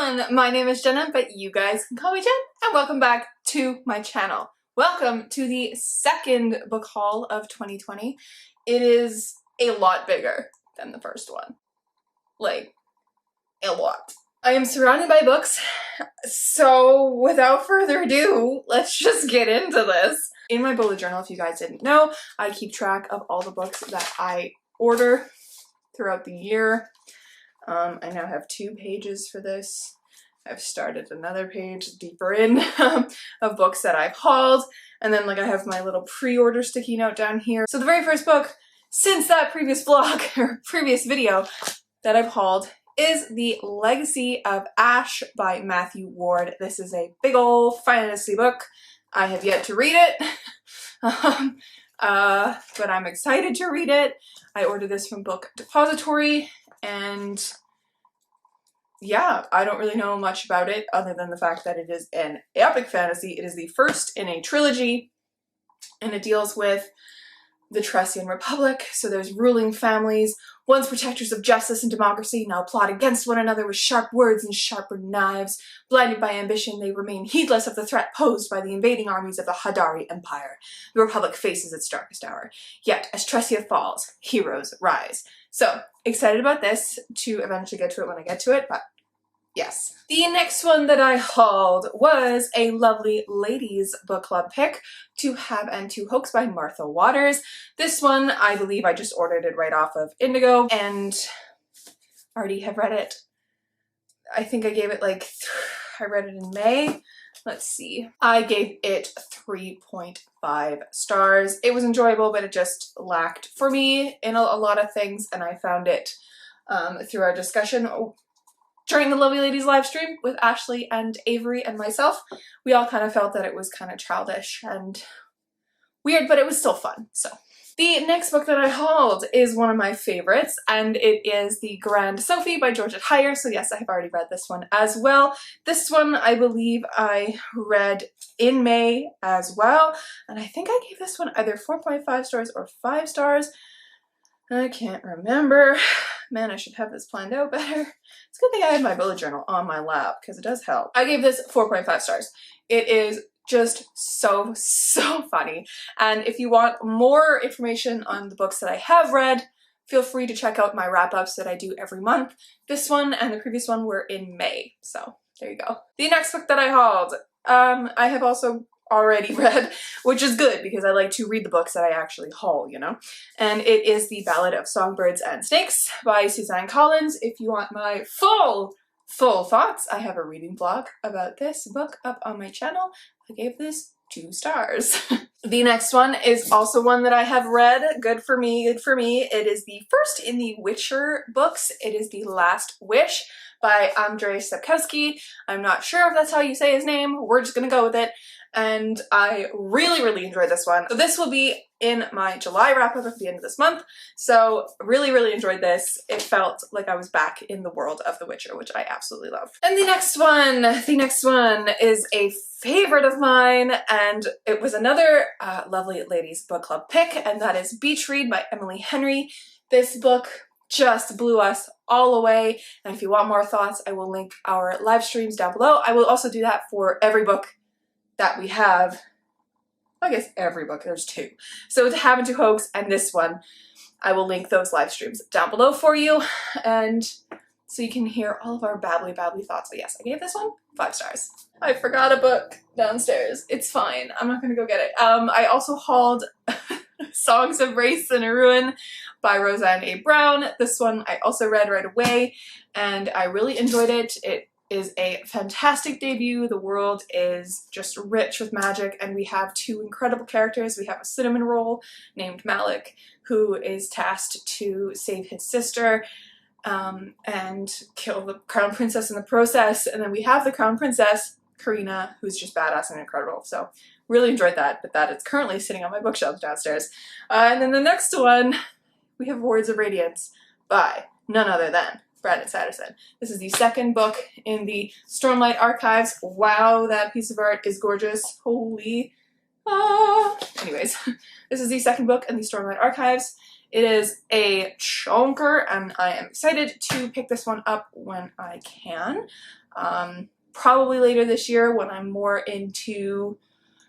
everyone, my name is Jenna, but you guys can call me Jen, and welcome back to my channel. Welcome to the second book haul of 2020. It is a lot bigger than the first one. Like, a lot. I am surrounded by books, so without further ado, let's just get into this. In my bullet journal, if you guys didn't know, I keep track of all the books that I order throughout the year. I now have 2 pages for this. I've started another page deeper in of books that I've hauled, and then like I have my little pre-order sticky note down here. So the very first book since that previous vlog or previous video that I've hauled is The Legacy of Ash by Matthew Ward. This is a big old fantasy book. I have yet to read it, but I'm excited to read it. I ordered this from Book Depository, and yeah, I don't really know much about it other than the fact that it is an epic fantasy. It is the first in a trilogy, and it deals with the Tressian Republic. So there's ruling families, once protectors of justice and democracy, now plot against one another with sharp words and sharper knives. Blinded by ambition, they remain heedless of the threat posed by the invading armies of the Hadari Empire. The Republic faces its darkest hour. Yet, as Tressia falls, heroes rise. So, excited about this, to eventually get to it when I get to it, but yes. The next one that I hauled was a lovely ladies book club pick, To Have and To Hoax by Martha Waters. This one, I believe I just ordered it right off of Indigo and already have read it. I think I gave it like, I read it in May. Let's see. I gave it 3.5 stars. It was enjoyable, but it just lacked for me in a lot of things, and I found it through our discussion during the Lovely Ladies live stream with Ashley and Avery and myself. We all kind of felt that it was kind of childish and weird, but it was still fun, so. The next book that I hauled is one of my favorites, and it is The Grand Sophie by Georgette Heyer. So yes, I have already read this one as well. This one I believe I read in May as well, and I think I gave this one either 4.5 stars or 5 stars. I can't remember. Man, I should have this planned out better. It's a good thing I had my bullet journal on my lap, because it does help. I gave this 4.5 stars. It is just so funny. And if you want more information on the books that I have read, feel free to check out my wrap-ups that I do every month. This one and the previous one were in May, so there you go. The next book that I hauled, I have also already read, which is good because I like to read the books that I actually haul, you know? And it is The Ballad of Songbirds and Snakes by Suzanne Collins. If you want my full thoughts, I have a reading blog about this book up on my channel. I gave this 2 stars. The next one is also one that I have read. Good for me, good for me. It is the first in the Witcher books. It is The Last Wish by Andrzej Sapkowski. I'm not sure if that's how you say his name. We're just gonna go with it. And I really enjoyed this one. So this will be in my July wrap-up at the end of this month. So really enjoyed this. It felt like I was back in the world of The Witcher, which I absolutely love. And the next one is a favorite of mine, and it was another lovely ladies book club pick, and that is Beach Read by Emily Henry. This book just blew us all away, and if you want more thoughts, I will link our live streams down below. I will also do that for every book that we have. I guess every book, there's 2. So To Have and To Hoax and this one, I will link those live streams down below for you, and so you can hear all of our babbly thoughts. But yes, I gave this one 5 stars. I forgot a book downstairs. It's fine. I'm not gonna go get it. I also hauled Songs of Race and Ruin by Roseanne A. Brown. This one I also read right away, and I really enjoyed it. It is a fantastic debut. The world is just rich with magic, and we have 2 incredible characters. We have a cinnamon roll named Malik, who is tasked to save his sister and kill the crown princess in the process. And then we have the crown princess, Karina, who's just badass and incredible. So really enjoyed that, but that is currently sitting on my bookshelf downstairs. And then the next one, we have Words of Radiance by none other than Brandon Sanderson. This is the second book in the Stormlight Archives. Wow, that piece of art is gorgeous. Holy. Anyways, this is the second book in the Stormlight Archives. It is a chonker, and I am excited to pick this one up when I can. Probably later this year when I'm more into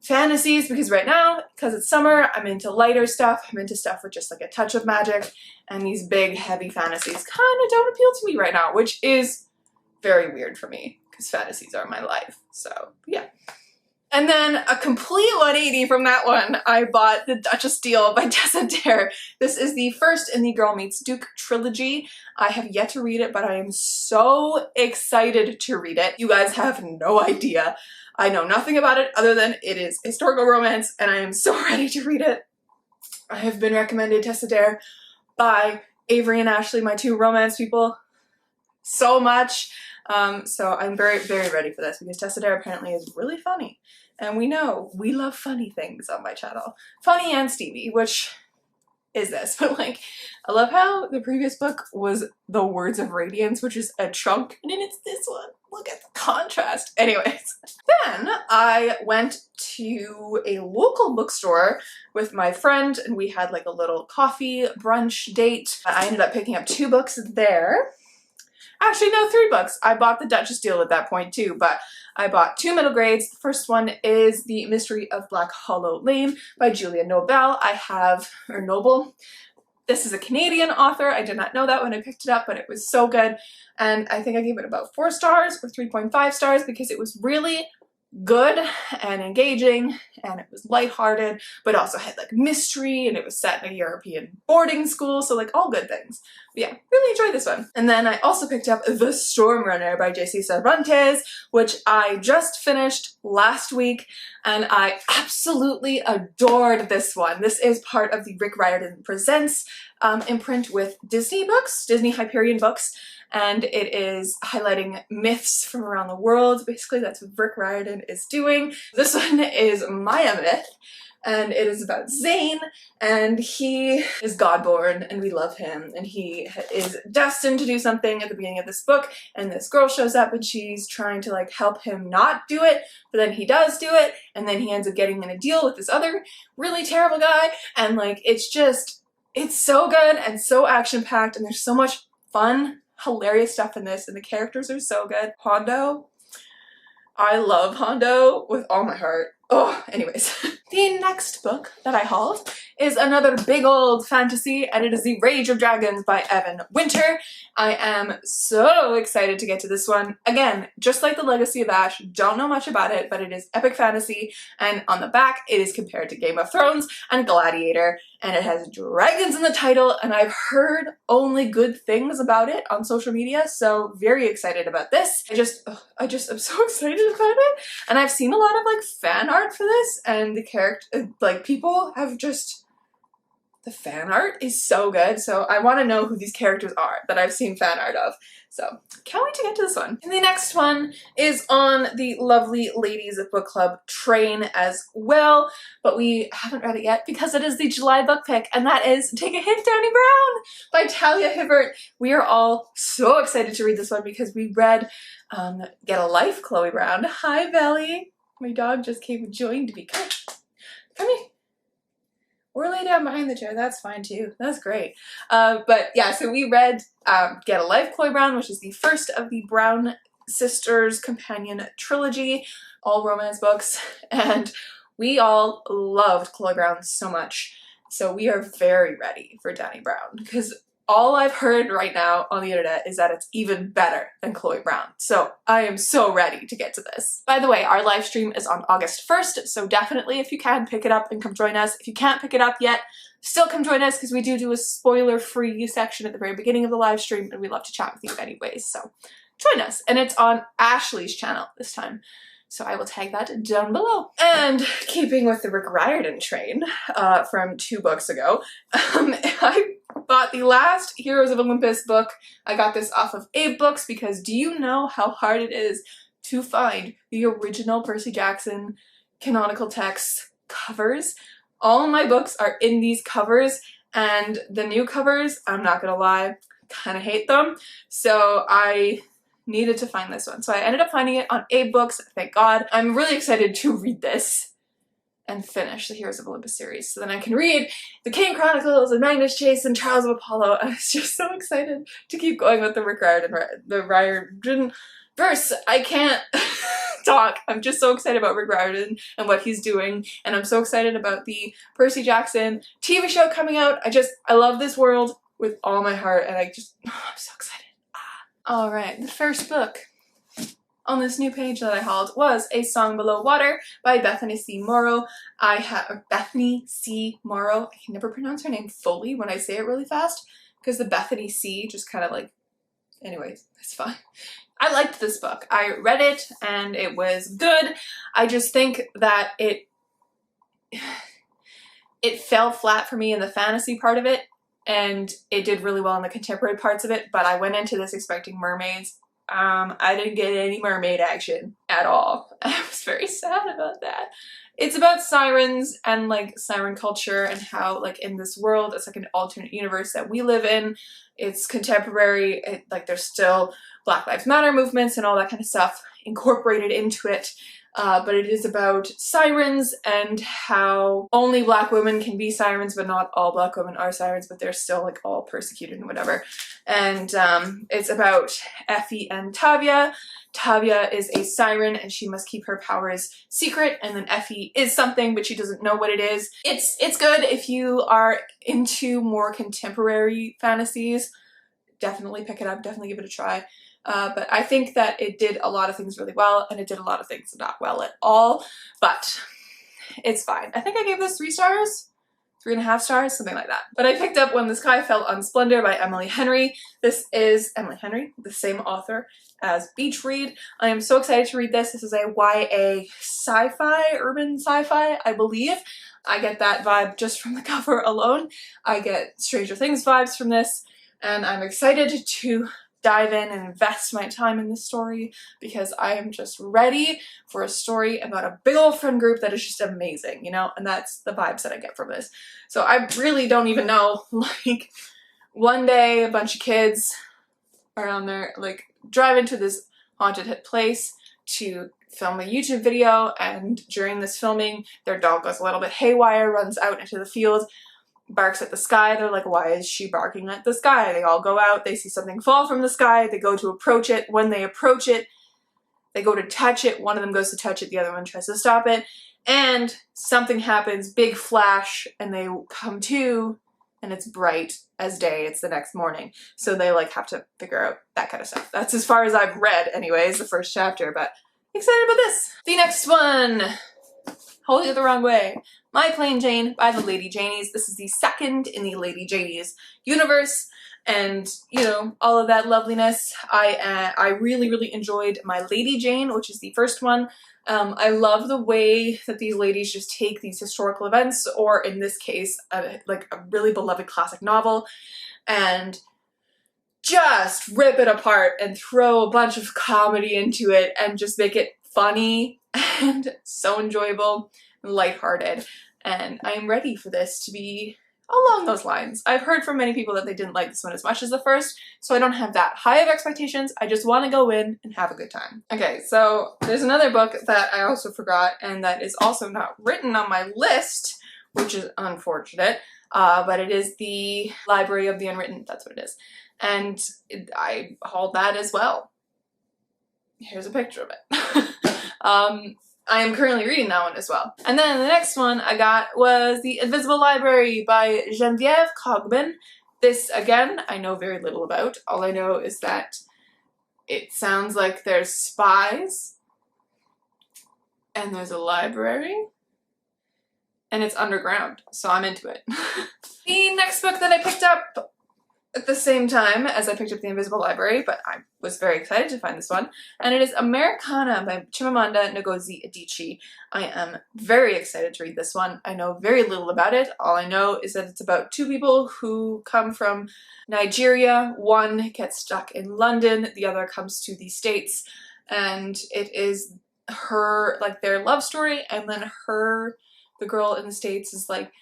fantasies, because right now, because it's summer, I'm into lighter stuff. I'm into stuff with just like a touch of magic, and these big, heavy fantasies kind of don't appeal to me right now, which is very weird for me, because fantasies are my life. So, yeah. And then a complete 180 from that one, I bought The Duchess Deal by Tessa Dare. This is the first in the Girl Meets Duke trilogy. I have yet to read it, but I am so excited to read it. You guys have no idea. I know nothing about it other than it is historical romance, and I am so ready to read it. I have been recommended Tessa Dare by Avery and Ashley, my two romance people, so much. So I'm very, very ready for this, because Tessa Dare apparently is really funny. And we know we love funny things on my channel. Funny and steamy, which is this. But like, I love how the previous book was The Words of Radiance, which is a chunk, and then it's this one. Look at the contrast. Anyways. Then I went to a local bookstore with my friend, and we had like a little coffee brunch date. I ended up picking up 2 books there. Actually, no, 3 books. I bought The Duchess Deal at that point too, but I bought 2 middle grades. The first one is The Mystery of Black Hollow Lane by Julia Noble. Noble. This is a Canadian author. I did not know that when I picked it up, but it was so good. And I think I gave it about 4 stars or 3.5 stars because it was really good and engaging, and it was lighthearted, but also had like mystery, and it was set in a European boarding school, so like all good things. But yeah, really enjoyed this one. And then I also picked up The Storm Runner by J.C. Cervantes, which I just finished last week, and I absolutely adored this one. This is part of the Rick Riordan Presents imprint with Disney books, Disney Hyperion books, and it is highlighting myths from around the world. Basically, that's what Rick Riordan is doing. This one is Maya Myth, and it is about Zane, and he is Godborn, and we love him, and he is destined to do something at the beginning of this book, and this girl shows up, and she's trying to like help him not do it, but then he does do it, and then he ends up getting in a deal with this other really terrible guy, and like it's so good and so action-packed, and there's so much fun, hilarious stuff in this, and the characters are so good. Hondo. I love Hondo with all my heart. Oh, anyways. The next book that I hauled is another big old fantasy, and it is The Rage of Dragons by Evan Winter. I am so excited to get to this one. Again, just like The Legacy of Ash, don't know much about it, but it is epic fantasy, and on the back it is compared to Game of Thrones and Gladiator, and it has dragons in the title, and I've heard only good things about it on social media, so very excited about this. I just am so excited about it, and I've seen a lot of like fan art for this, and the character, like people have just, the fan art is so good, so I want to know who these characters are that I've seen fan art of. So, can't wait to get to this one. And the next one is on the lovely Ladies of Book Club train as well, but we haven't read it yet because it is the July book pick, and that is Take a Hint, Dani Brown by Talia Hibbert. We are all so excited to read this one because we read Get a Life, Chloe Brown. Hi, Belly. My dog just came and joined me. Come here. Or lay down behind the chair, that's fine too. That's great. But yeah, so we read Get a Life, Chloe Brown, which is the first of the Brown Sisters companion trilogy, all romance books, and we all loved Chloe Brown so much. So we are very ready for Dani Brown, because all I've heard right now on the internet is that it's even better than Chloe Brown. So I am so ready to get to this. By the way, our live stream is on August 1st, so definitely if you can, pick it up and come join us. If you can't pick it up yet, still come join us because we do a spoiler-free section at the very beginning of the live stream, and we love to chat with you anyways, so join us. And it's on Ashley's channel this time, so I will tag that down below. And keeping with the Rick Riordan train from 2 books ago, I bought the last Heroes of Olympus book. I got this off of Abe Books because do you know how hard it is to find the original Percy Jackson canonical text covers? All of my books are in these covers, and the new covers, I'm not gonna lie, kind of hate them. So I needed to find this one. So I ended up finding it on Abe Books, thank God. I'm really excited to read this. and finish the Heroes of Olympus series. So then I can read the Kane Chronicles and Magnus Chase and Trials of Apollo. I was just so excited to keep going with the Rick Riordan verse. I can't talk. I'm just so excited about Rick Riordan and what he's doing, and I'm so excited about the Percy Jackson TV show coming out. I love this world with all my heart, and I'm so excited. Alright, the first book on this new page that I hauled was A Song Below Water by Bethany C. Morrow. Bethany C. Morrow. I can never pronounce her name fully when I say it really fast because the Bethany C just kind of like, anyways, it's fine. I liked this book. I read it and it was good. I just think that it fell flat for me in the fantasy part of it, and it did really well in the contemporary parts of it, but I went into this expecting mermaids. I didn't get any mermaid action at all. I was very sad about that. It's about sirens and like siren culture and how like in this world, it's like an alternate universe that we live in. It's contemporary, like there's still Black Lives Matter movements and all that kind of stuff incorporated into it. But it is about sirens and how only Black women can be sirens, but not all Black women are sirens, but they're still like all persecuted and whatever. And it's about Effie and Tavia. Tavia is a siren and she must keep her powers secret, and then Effie is something but she doesn't know what it is. It's good if you are into more contemporary fantasies. Definitely pick it up, definitely give it a try. But I think that it did a lot of things really well, and it did a lot of things not well at all, but it's fine. I think I gave this 3 stars? 3.5 stars? Something like that. But I picked up When the Sky Fell on Splendor by Emily Henry. This is Emily Henry, the same author as Beach Read. I am so excited to read this. This is a YA sci-fi, urban sci-fi, I believe. I get that vibe just from the cover alone. I get Stranger Things vibes from this, and I'm excited to dive in and invest my time in this story because I am just ready for a story about a big old friend group that is just amazing, you know, and that's the vibes that I get from this. So I really don't even know, like, one day a bunch of kids are on there, like, drive into this haunted place to film a YouTube video, and during this filming their dog goes a little bit haywire, runs out into the field, barks at the sky. They're like, why is she barking at the sky? They all go out, they see something fall from the sky, they go to approach it. When they approach it, they go to touch it, one of them goes to touch it, the other one tries to stop it, and something happens, big flash, and they come to, and it's bright as day, it's the next morning. So they like have to figure out that kind of stuff. That's as far as I've read anyways, the first chapter, but excited about this. The next one, Hold It the Wrong Way. My Plain Jane by the Lady Janies. This is the second in the Lady Janies universe, and you know, all of that loveliness. I really, really enjoyed My Lady Jane, which is the first one. I love the way that these ladies just take these historical events, or in this case, like a really beloved classic novel, and just rip it apart and throw a bunch of comedy into it and just make it funny and so enjoyable and lighthearted. And I am ready for this to be along those lines. I've heard from many people that they didn't like this one as much as the first, so I don't have that high of expectations. I just want to go in and have a good time. Okay, so there's another book that I also forgot, and that is also not written on my list, which is unfortunate, but it is the Library of the Unwritten. That's what it is. And I hauled that as well. Here's a picture of it. I am currently reading that one as well. And then the next one I got was The Invisible Library by Genevieve Cogman. This, again, I know very little about. All I know is that it sounds like there's spies, and there's a library, and it's underground, so I'm into it. The next book that I picked up at the same time as I picked up The Invisible Library, but I was very excited to find this one, and it is Americana by Chimamanda Ngozi Adichie. I am very excited to read this one. I know very little about it. All I know is that it's about 2 people who come from Nigeria. One gets stuck in London, the other comes to the States, and it is her, like, their love story, and then the girl in the States is like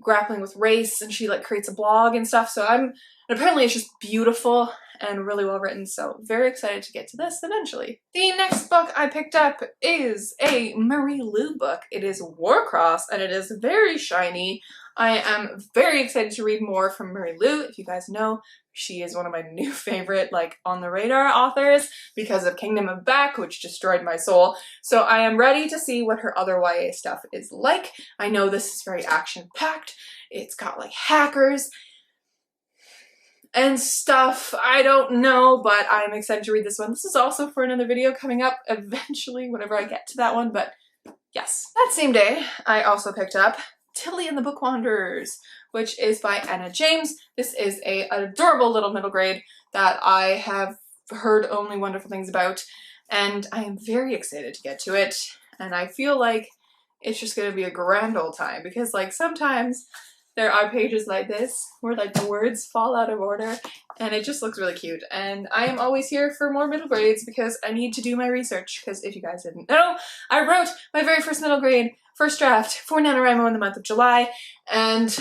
grappling with race, and she like creates a blog and stuff. So and apparently it's just beautiful, and really well written, so very excited to get to this eventually. The next book I picked up is a Marie Lu book. It is Warcross, and it is very shiny. I am very excited to read more from Marie Lu. If you guys know, she is one of my new favorite, like, on the radar authors because of Kingdom of Back, which destroyed my soul. So I am ready to see what her other YA stuff is like. I know this is very action-packed. It's got, like, hackers and stuff. I don't know, but I'm excited to read this one. This is also for another video coming up eventually whenever I get to that one, but yes. That same day, I also picked up Tilly and the Book Wanderers, which is by Anna James. This is an adorable little middle grade that I have heard only wonderful things about, and I am very excited to get to it, and I feel like it's just going to be a grand old time, because like sometimes there are pages like this where like the words fall out of order and it just looks really cute, and I am always here for more middle grades because I need to do my research, because if you guys didn't know, I wrote my very first middle grade first draft for NaNoWriMo in the month of July, and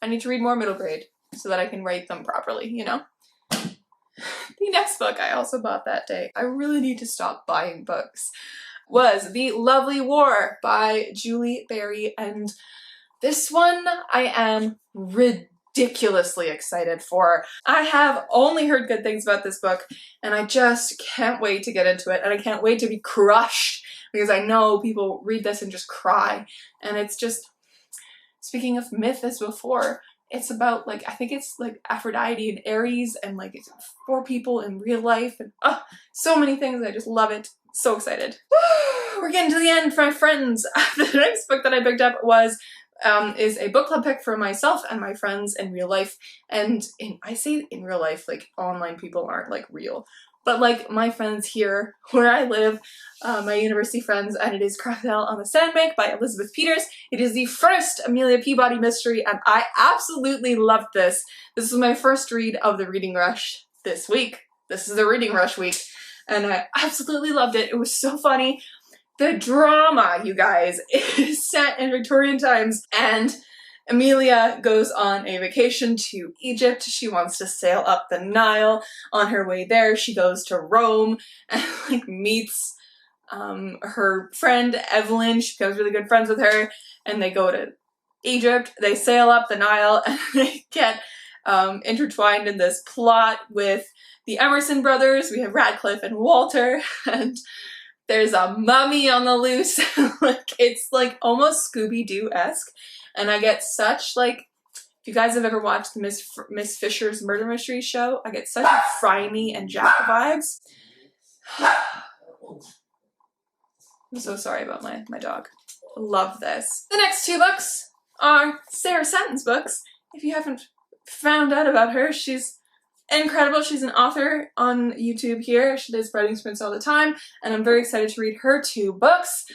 I need to read more middle grade so that I can write them properly, you know? The next book I also bought that day, I really need to stop buying books, was The Lovely War by Julie Berry, and this one I am ridiculously excited for. I have only heard good things about this book, and I just can't wait to get into it, and I can't wait to be crushed, because I know people read this and just cry, and it's just, speaking of myth as before, it's about, like, I think it's like Aphrodite and Ares, and like it's 4 people in real life, and so many things. I just love it. So excited. We're getting to the end, my friends. The next book that I picked up is a book club pick for myself and my friends in real life, and I say in real life, like online people aren't like real, but like my friends here where I live, my university friends, and it is Crocodile on the Sandbank by Elizabeth Peters. It is the first Amelia Peabody mystery, and I absolutely loved this. This was my first read of the Reading Rush this week. This is the Reading Rush week, and I absolutely loved it. It was so funny. The drama, you guys, is set in Victorian times, and Amelia goes on a vacation to Egypt. She wants to sail up the Nile. On her way there, she goes to Rome and like meets her friend Evelyn. She becomes really good friends with her, and they go to Egypt. They sail up the Nile, and they get intertwined in this plot with the Emerson brothers. We have Radcliffe and Walter, and there's a mummy on the loose. Like, it's like almost Scooby-Doo-esque. And I get such, like, if you guys have ever watched the Miss Fisher's Murder Mystery show, I get such Phryne and Jack vibes. I'm so sorry about my dog. Love this. The next 2 books are Sarah Satton's books. If you haven't found out about her, she's incredible. She's an author on YouTube here. She does writing sprints all the time, and I'm very excited to read her 2 books.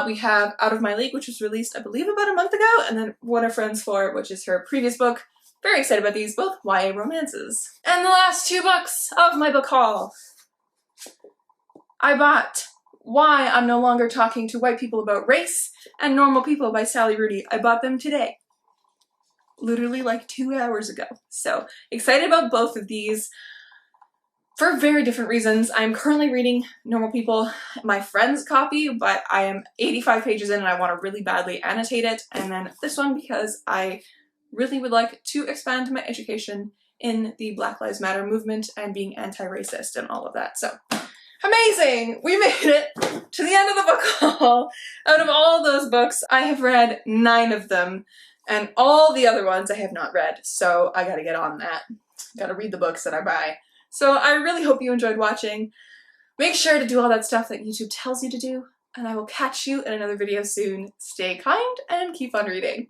We have Out of My League, which was released, I believe, about a month ago, and then What Are Friends For, which is her previous book. Very excited about these, both YA romances. And the last 2 books of my book haul. I bought Why I'm No Longer Talking to White People About Race and Normal People by Sally Rooney. I bought them today. Literally like 2 hours ago. So excited about both of these for very different reasons. I'm currently reading Normal People, my friend's copy, but I am 85 pages in and I want to really badly annotate it. And then this one because I really would like to expand my education in the Black Lives Matter movement and being anti-racist and all of that. So amazing! We made it to the end of the book haul. Out of all those books, I have read 9 of them. And all the other ones I have not read, so I gotta get on that. Gotta read the books that I buy. So I really hope you enjoyed watching. Make sure to do all that stuff that YouTube tells you to do, and I will catch you in another video soon. Stay kind and keep on reading.